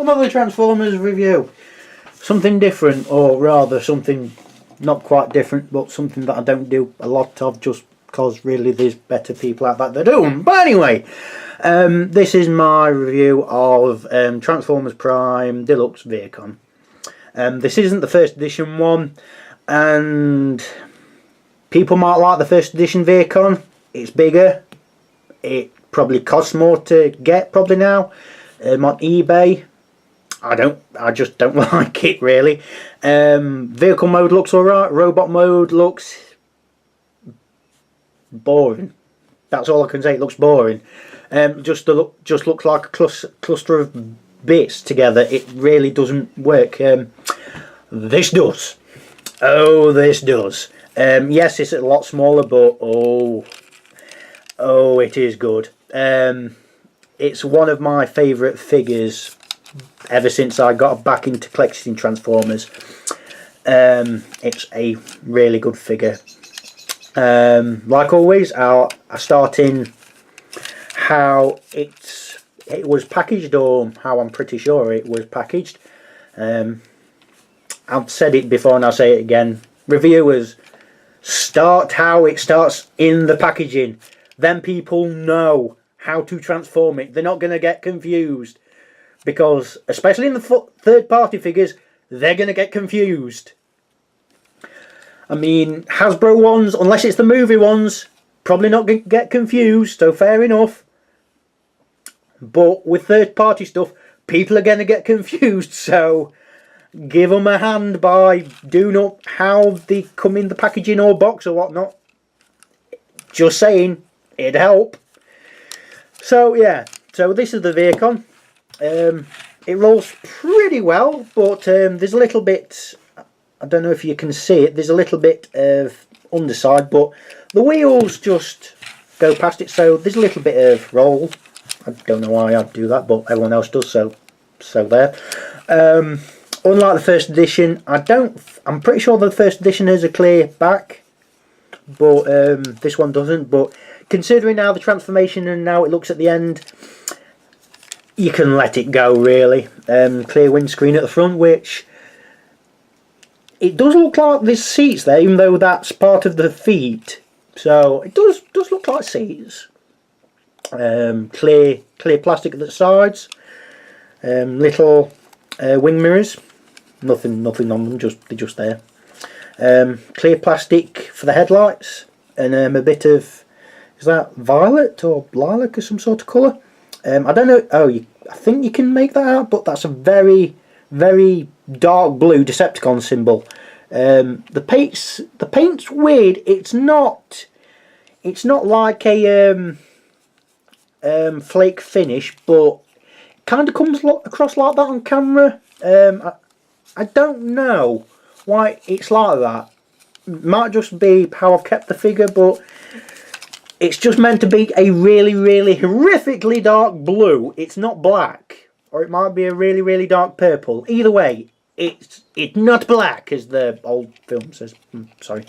another Transformers review. Something different, or rather something not quite different, but something that I don't do a lot of just because really there's better people out there that do them. But anyway, this is my review of Transformers Prime Deluxe Vheacon. This isn't the first edition one, and people might like the first edition Vheacon. It's bigger. It probably costs more to get probably now on eBay. I just don't like it really. Vehicle mode looks alright. Robot mode looks boring. That's all I can say. It looks boring. Just looks like a cluster of bits together. It really doesn't work. This does. Oh, this does. Yes, it's a lot smaller, but oh, it is good. It's one of my favourite figures ever since I got back into collecting Transformers. It's a really good figure. Like always, I'll start in how it was packaged, or how I'm pretty sure it was packaged. I've said it before and I'll say it again. Reviewers, start how it starts in the packaging. Then people know how to transform it. They're not going to get confused. Because, especially in the third-party figures, they're going to get confused. I mean, Hasbro ones, unless it's the movie ones, probably not going to get confused, so fair enough. But with third-party stuff, people are going to get confused, so give them a hand by doing up how they come in the packaging or box or whatnot. Just saying, it'd help. So, yeah, so this is the Vheacon. It rolls pretty well, but there's a little bit, I don't know if you can see it, there's a little bit of underside, but the wheels just go past it, so there's a little bit of roll. I don't know why I'd do that, but everyone else does, so there. Unlike the first edition, I'm pretty sure the first edition has a clear back, but this one doesn't. But considering now the transformation and now it looks at the end, you can let it go really. Clear windscreen at the front, which it does look like there's seats there, even though that's part of the feet. So it does look like seats. Clear plastic at the sides. Little wing mirrors. Nothing on them. They're just there. Clear plastic for the headlights, and a bit of, is that violet or lilac or some sort of colour? I don't know. Oh, I think you can make that out, but that's a very, very dark blue Decepticon symbol. The paint's weird. It's not like a flake finish, but it kind of comes across like that on camera. I don't know why it's like that. It might just be how I've kept the figure, but it's just meant to be a really, really horrifically dark blue. It's not black. Or it might be a really, really dark purple. Either way, it's not black, as the old film says. Sorry.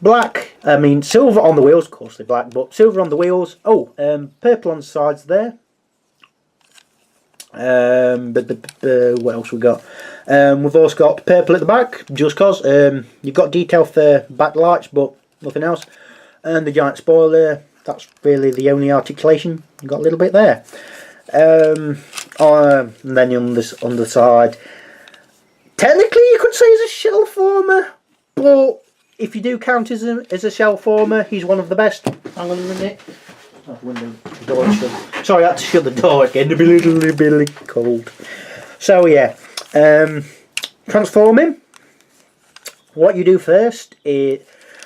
Black, I mean silver on the wheels, of course they're black, but silver on the wheels. Oh, purple on the sides there. What else we got? We've also got purple at the back, just cause. You've got detail for backlights, but nothing else. And the giant spoiler, that's really the only articulation. You've got a little bit there. And then on the side, technically you could say he's a shell former, but if you do count as a shell former, he's one of the best. Hang on a minute. Oh, window, door shut. Sorry, I had to shut the door. It's getting a little cold. So yeah, transform him. What you do first is,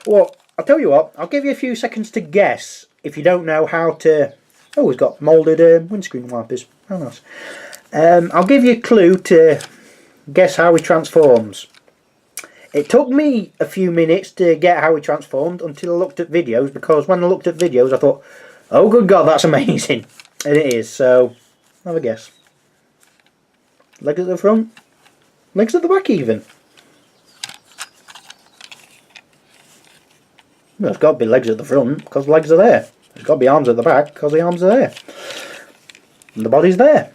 well, I'll tell you what. I'll give you a few seconds to guess if you don't know how to. Oh, he's got moulded windscreen wipers. How nice. I'll give you a clue to guess how he transforms. It took me a few minutes to get how he transformed until I looked at videos, because when I looked at videos I thought, oh good god, that's amazing. And it is, so have a guess. Legs at the front, legs at the back even. Well, there's got to be legs at the front because the legs are there. There's got to be arms at the back because the arms are there. And the body's there.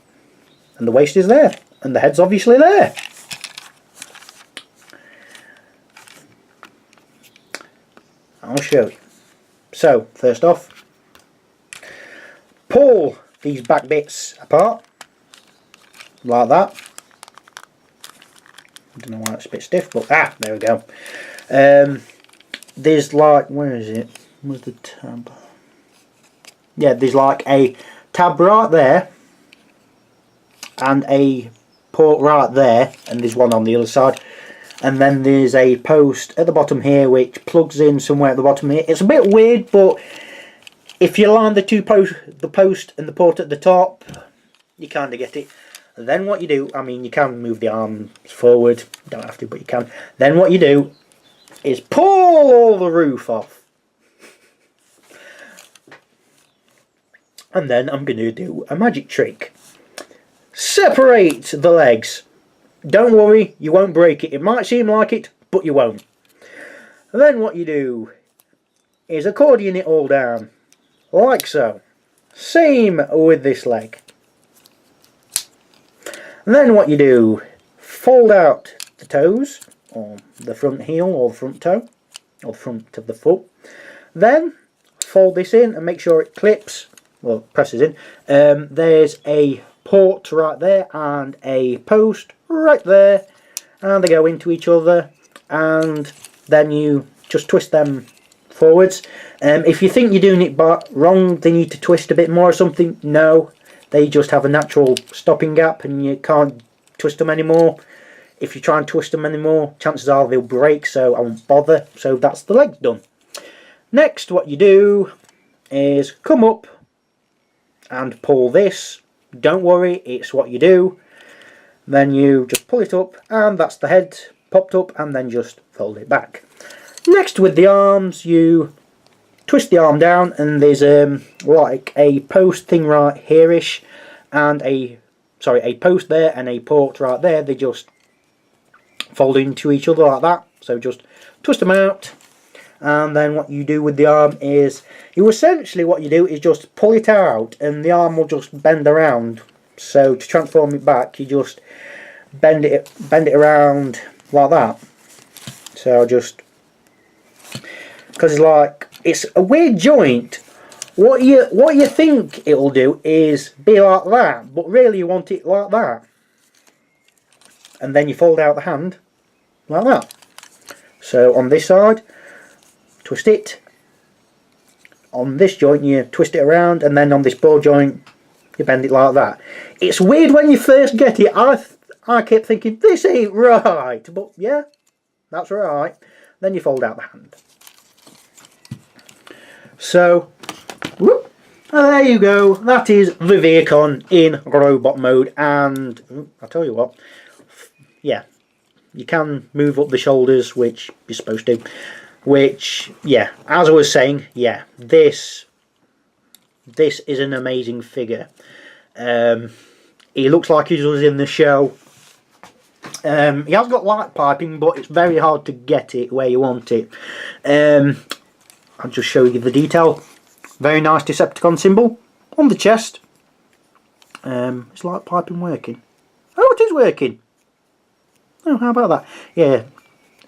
And the waist is there. And the head's obviously there. I'll show you. So, first off, pull these back bits apart. Like that. I don't know why it's a bit stiff, but there we go. There's like, where is it? Where's the tab? Yeah, there's like a tab right there and a port right there, and there's one on the other side, and then there's a post at the bottom here which plugs in somewhere at the bottom here. It's a bit weird, but if you line the post and the port at the top, you kind of get it. And then what you do, I mean, you can move the arms forward, you don't have to, but you can. Then what you do is pull all the roof off. And then I'm going to do a magic trick. Separate the legs. Don't worry, you won't break it. It might seem like it, but you won't. And then what you do is accordion it all down, like so. Same with this leg. And then what you do, fold out the toes, or the front heel, or the front toe, or the front of the foot. Then fold this in and make sure it clips, well, presses in. There's a port right there and a post right there, and they go into each other, and then you just twist them forwards. If you think you're doing it wrong, they need to twist a bit more or something. No, they just have a natural stopping gap and you can't twist them anymore. If you try and twist them anymore, chances are they'll break, so I won't bother. So that's the legs done. Next, what you do is come up and pull this. Don't worry, it's what you do. Then you just pull it up, and that's the head popped up, and then just fold it back. Next, with the arms, you twist the arm down, and there's like a post thing right here-ish, and a post there and a port right there. They just fold into each other like that. So just twist them out, and then what you do with the arm is, what you do is just pull it out, and the arm will just bend around. So to transform it back, you just bend it around like that. So just, because it's a weird joint. What you think it'll do is be like that, but really you want it like that. And then you fold out the hand like that. So on this side, twist it. On this joint you twist it around, and then on this ball joint you bend it like that. It's weird when you first get it. I kept thinking, this ain't right, but yeah, that's right. Then you fold out the hand. So, whoop, there you go. That is the Vheacon in robot mode, and I'll tell you what, yeah, you can move up the shoulders, which you're supposed to. Which, yeah, as I was saying, yeah, this is an amazing figure. He looks like he was in the show. He has got light piping, but it's very hard to get it where you want it. I'll just show you the detail. Very nice Decepticon symbol on the chest. Is light piping working? Oh, it is working. Oh, how about that? Yeah,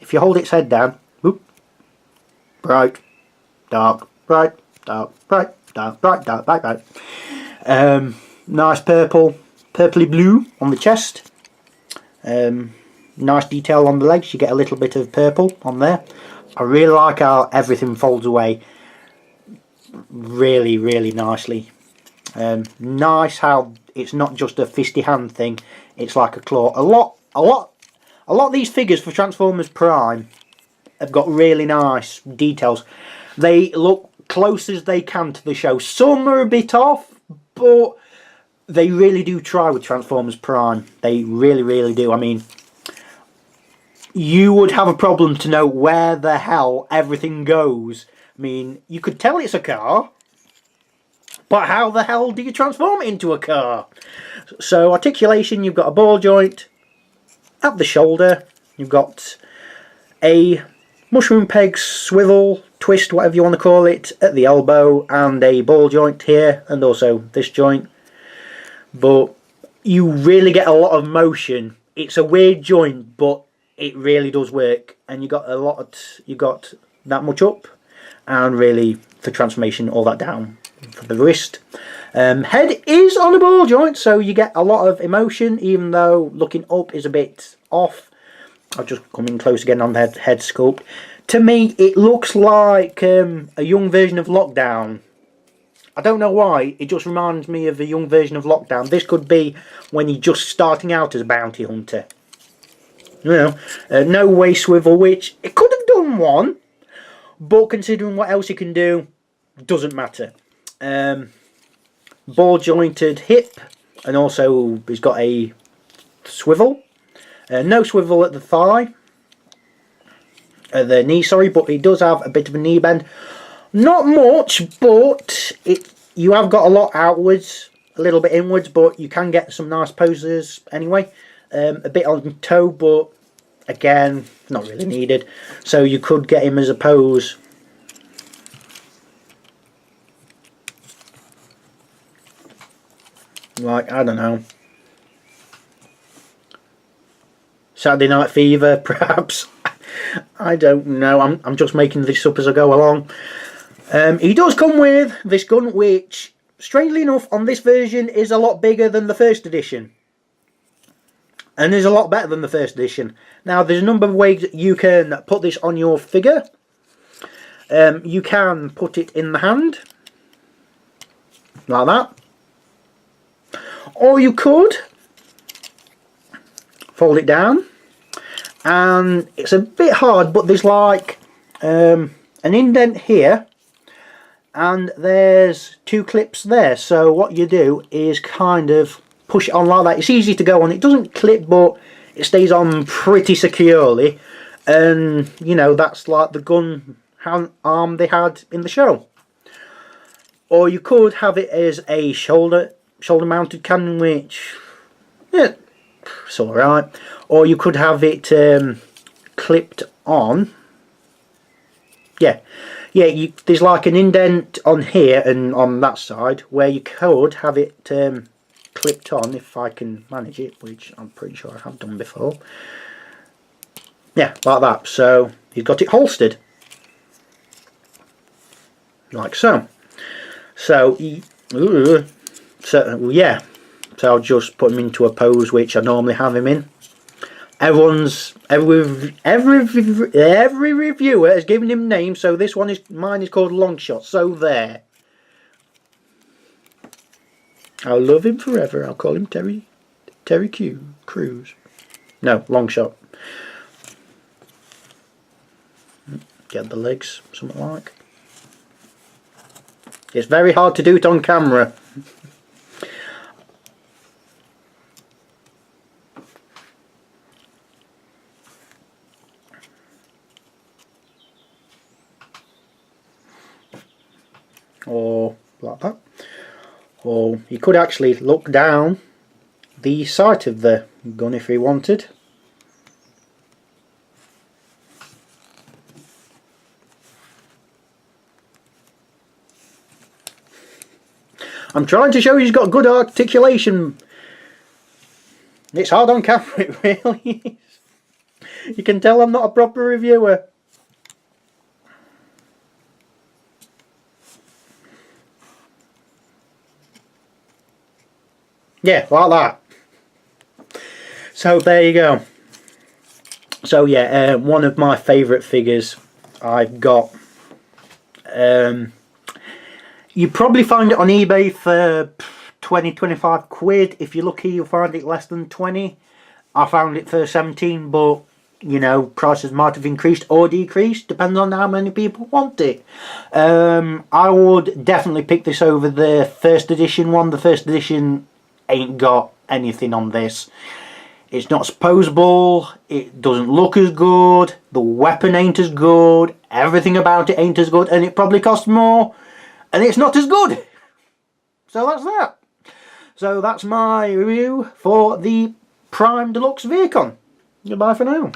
if you hold its head down, whoop, bright, dark, bright, dark, bright, dark, bright, dark, bright, bright. Nice purpley blue on the chest. Nice detail on the legs. You get a little bit of purple on there. I really like how everything folds away really, really nicely. Nice how it's not just a fisty hand thing. It's like a claw. A lot of these figures for Transformers Prime have got really nice details. They look close as they can to the show. Some are a bit off, but they really do try with Transformers Prime. They really, really do. I mean, you would have a problem to know where the hell everything goes. I mean, you could tell it's a car, but how the hell do you transform it into a car? So articulation, you've got a ball joint at the shoulder. You've got a mushroom peg swivel twist, whatever you want to call it, at the elbow, and a ball joint here, and also this joint. but you really get a lot of motion. It's a weird joint, but it really does work, and you got that much up, and really for transformation all that down for the wrist. Head is on a ball joint, so you get a lot of emotion, even though looking up is a bit off. I'll just come in close again on the head sculpt. To me, it looks like a young version of Lockdown. I don't know why, it just reminds me of a young version of Lockdown. This could be when you're just starting out as a bounty hunter. You know, no waist swivel, which it could have done one, but considering what else you can do, doesn't matter. Ball jointed hip, and also he's got a swivel. No swivel at the thigh, the knee, sorry, but he does have a bit of a knee bend. Not much, but you have got a lot outwards, a little bit inwards, but you can get some nice poses anyway. A bit on toe, but again, not really needed. So you could get him as a pose. Like, I don't know, Saturday Night Fever, perhaps. I don't know. I'm just making this up as I go along. He does come with this gun, which, strangely enough, on this version is a lot bigger than the first edition. And is a lot better than the first edition. Now, there's a number of ways that you can put this on your figure. You can put it in the hand, like that. Or you could fold it down. And it's a bit hard, but there's like an indent here, and there's two clips there. So what you do is kind of push it on like that. It's easy to go on. It doesn't clip, but it stays on pretty securely. And you know, that's like the gun arm they had in the show. Or you could have it as a shoulder mounted cannon, which, yeah, it's alright. Or you could have it clipped on. Yeah, there's like an indent on here and on that side where you could have it clipped on, if I can manage it, which I'm pretty sure I have done before. Yeah, like that. So you've got it holstered, like so. So yeah. So I'll just put him into a pose which I normally have him in. Every reviewer has given him names, so this one mine is called Longshot. So there. I'll love him forever. I'll call him Terry Crews. No, Longshot. Get the legs, something like. It's very hard to do it on camera. Or like that. Or you could actually look down the sight of the gun if you wanted. I'm trying to show you he's got good articulation. It's hard on camera, it really is. You can tell I'm not a proper reviewer. Yeah, like that. So there you go. So yeah, one of my favourite figures I've got. You probably find it on eBay for 20-25 quid. If you're lucky, you'll find it less than 20. I found it for 17, but you know, prices might have increased or decreased, depends on how many people want it. I would definitely pick this over the first edition one. The first edition ain't got anything on this. It's not posable, it doesn't look as good, the weapon ain't as good, everything about it ain't as good, and it probably costs more, and it's not as good. So that's that. So that's my review for the Prime Deluxe Vheacon. Goodbye for now.